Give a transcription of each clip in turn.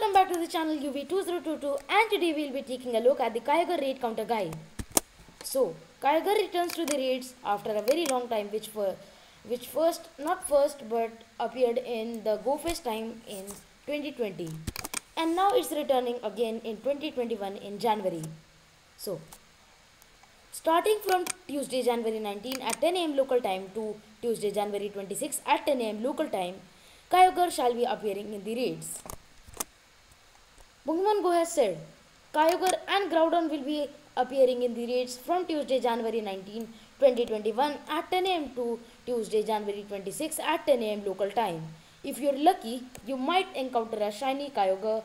Welcome back to the channel UV2022, and today we will be taking a look at the Kyogre raid counter guide. So, Kyogre returns to the raids after a very long time, which not first but appeared in the Go Fest time in 2020, and now it's returning again in 2021 in January. So, starting from Tuesday January 19 at 10 am local time to Tuesday January 26 at 10 am local time, Kyogre shall be appearing in the raids. Pokemon Go has said Kyogre and Groudon will be appearing in the raids from Tuesday, January 19, 2021 at 10 am to Tuesday, January 26 at 10 am local time. If you're lucky, you might encounter a shiny Kyogre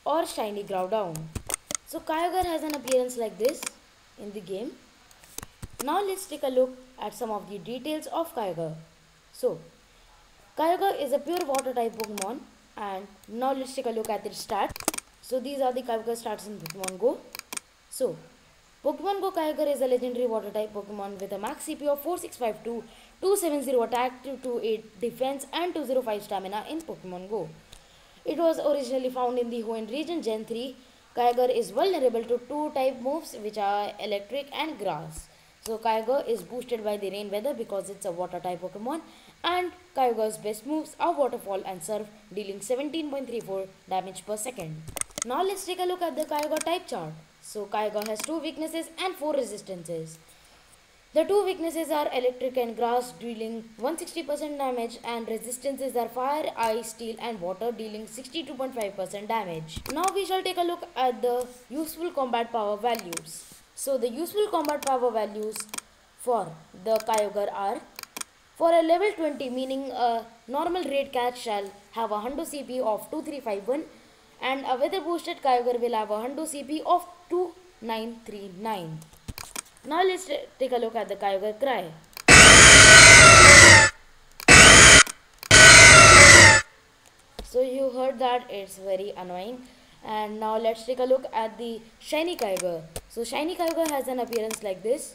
or shiny Groudon. So Kyogre has an appearance like this in the game. Now let's take a look at some of the details of Kyogre. So Kyogre is a pure water type Pokemon. And now let's take a look at its stats. So these are the Kyogre stats in Pokemon Go. So Pokemon Go Kyogre is a legendary water type Pokemon with a max CP of 4652, 270 attack, 228 defense and 205 stamina in Pokemon Go. It was originally found in the Hoenn region Gen 3. Kyogre is vulnerable to two type moves which are electric and grass. So Kyogre is boosted by the rain weather because it's a water type Pokemon, and Kyogre's best moves are Waterfall and Surf, dealing 17.34 damage per second. Now let's take a look at the Kyogre type chart. So Kyogre has 2 weaknesses and 4 resistances. The 2 weaknesses are electric and grass, dealing 160% damage, and resistances are fire, ice, steel and water, dealing 62.5% damage. Now we shall take a look at the useful combat power values. So the useful combat power values for the Kyogre are: for a level 20, meaning a normal raid catch shall have a Hundo CP of 2351, and a weather boosted Kyogre will have a Hundo CP of 2939. Now let's take a look at the Kyogre cry. So you heard that, it's very annoying. And now let's take a look at the shiny Kyogre. So shiny Kyogre has an appearance like this.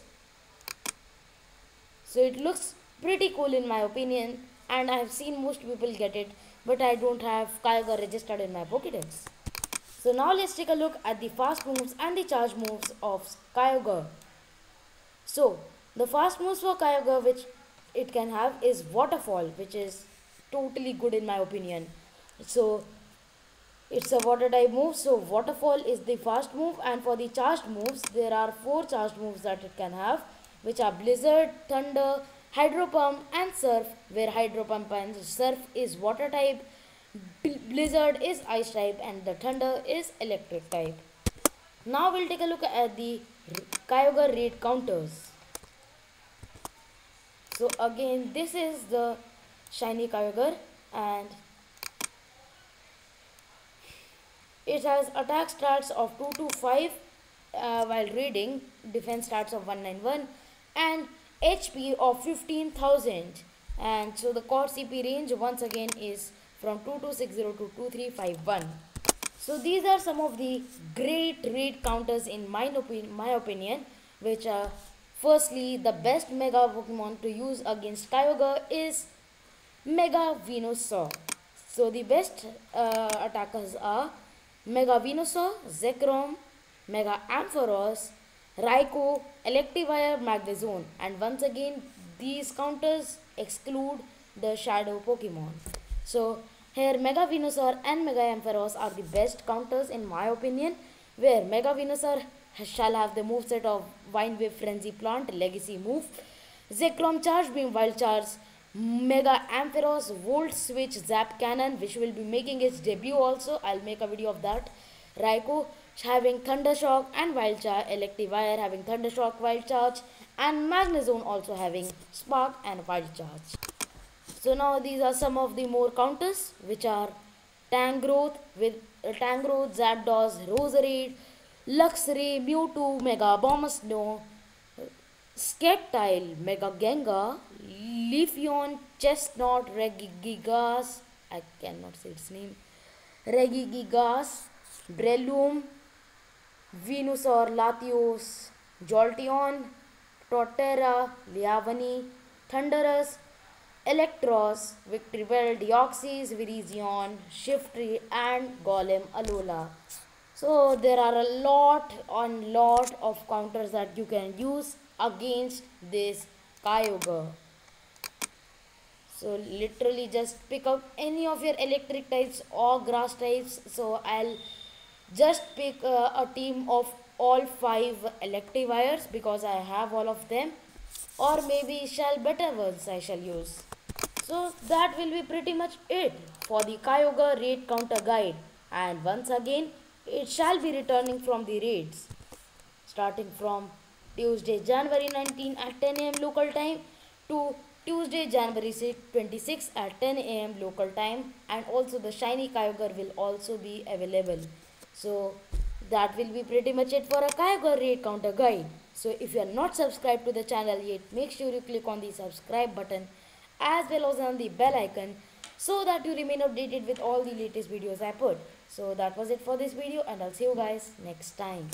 So it looks pretty cool in my opinion, and I have seen most people get it, but I don't have Kyogre registered in my Pokédex. So now let's take a look at the fast moves and the charge moves of Kyogre. So the fast moves for Kyogre which it can have is Waterfall, which is totally good in my opinion. So it's a water type move, so Waterfall is the fast move, and for the charged moves there are 4 charged moves that it can have, which are Blizzard, Thunder, Hydro Pump and Surf, where Hydro Pump and Surf is water type, Blizzard is ice type and the Thunder is electric type. Now we'll take a look at the Kyogre raid counters. So again, this is the shiny Kyogre, and it has attack stats of 225 while raiding, defense stats of 191 and HP of 15,000. And so the core CP range once again is from 2260 to 2351. So these are some of the great raid counters in my opinion, which are: firstly, the best Mega Pokemon to use against Kyogre is Mega Venusaur. So the best attackers are Mega Venusaur, Zekrom, Mega Ampharos, Raikou, Electivire, Magnezone, and once again these counters exclude the Shadow Pokemon. So here Mega Venusaur and Mega Ampharos are the best counters in my opinion, where Mega Venusaur shall have the moveset of Vine Whip, Frenzy Plant, Legacy move, Zekrom Charge Beam, Wild Charge, Mega Ampharos, Volt Switch, Zap Cannon, which will be making its debut also. I'll make a video of that. Raikou having Thunder Shock and Wild Charge, Electivire having Thunder Shock, Wild Charge, and Magnezone also having Spark and Wild Charge. So now these are some of the more counters, which are Tangrowth with Tangrowth, Zapdos, Roserade, Luxray, Mewtwo, Mega Abomasnow, Sceptile, Mega Gengar, Leafeon, Chestnut, Regigigas, I cannot say its name, Regigigas, Breloom, Venusaur, Latios, Jolteon, Torterra, Liavani, Thundurus, Electros, Victory Bell, Deoxys, Virizion, Shiftry, and Golem Alola. So there are a lot of counters that you can use against this Kyogre. So literally just pick up any of your electric types or grass types. So I'll just pick a team of all 5 electivires because I have all of them, or maybe shell better ones I shall use. So that will be pretty much it for the Kyogre raid counter guide, and once again it shall be returning from the raids starting from Tuesday, January 19 at 10 am local time to Tuesday, January 26 at 10 am local time, and also the shiny Kyogre will also be available. So that will be pretty much it for a Kyogre raid counter guide. So if you are not subscribed to the channel yet, make sure you click on the subscribe button as well as on the bell icon so that you remain updated with all the latest videos I put. So that was it for this video, and I'll see you guys next time.